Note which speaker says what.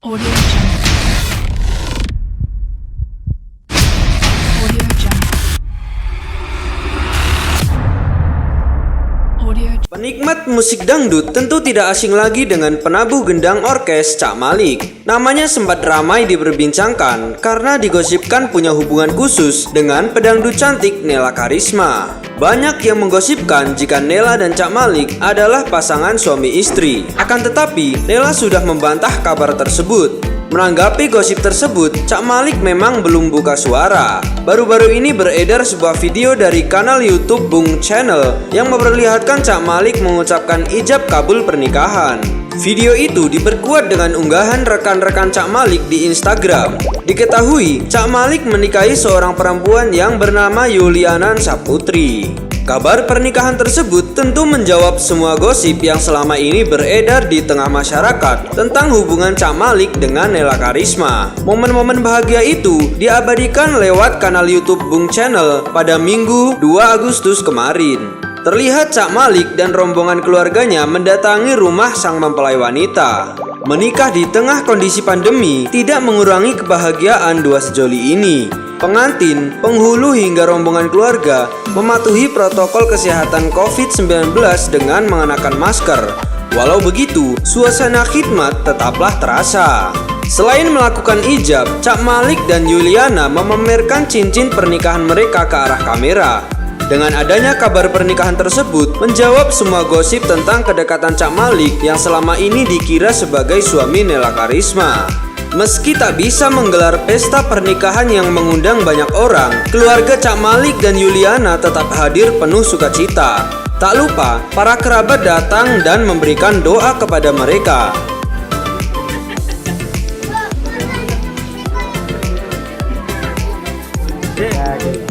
Speaker 1: Audio Jungle. Audio Jungle. Audio Jungle.
Speaker 2: Penikmat musik dangdut tentu tidak asing lagi dengan penabuh gendang orkes Cak Malik. Namanya sempat ramai diperbincangkan karena digosipkan punya hubungan khusus dengan pedangdut cantik Nela Karisma. Banyak yang menggosipkan jika Nela dan Cak Malik adalah pasangan suami istri. Akan tetapi, Nela sudah membantah kabar tersebut. Menanggapi gosip tersebut, Cak Malik memang belum buka suara. Baru-baru ini beredar sebuah video dari kanal YouTube Bung Channel yang memperlihatkan Cak Malik mengucapkan ijab kabul pernikahan. Video itu diperkuat dengan unggahan rekan-rekan Cak Malik di Instagram. Diketahui, Cak Malik menikahi seorang perempuan yang bernama Yuliana Saputri. Kabar pernikahan tersebut tentu menjawab semua gosip yang selama ini beredar di tengah masyarakat tentang hubungan Cak Malik dengan Nela Karisma. Momen-momen bahagia itu diabadikan lewat kanal YouTube Bung Channel pada Minggu 2 Agustus kemarin. Terlihat Cak Malik dan rombongan keluarganya mendatangi rumah sang mempelai wanita. Menikah di tengah kondisi pandemi tidak mengurangi kebahagiaan dua sejoli ini. Pengantin, penghulu hingga rombongan keluarga mematuhi protokol kesehatan COVID-19 dengan mengenakan masker. Walau begitu, suasana khidmat tetaplah terasa. Selain melakukan ijab, Cak Malik dan Yuliana memamerkan cincin pernikahan mereka ke arah kamera. Dengan adanya kabar pernikahan tersebut menjawab semua gosip tentang kedekatan Cak Malik yang selama ini dikira sebagai suami Nela Karisma. Meski tak bisa menggelar pesta pernikahan yang mengundang banyak orang, keluarga Cak Malik dan Yuliana tetap hadir penuh sukacita. Tak lupa, para kerabat datang dan memberikan doa kepada mereka.
Speaker 3: Ya, gitu.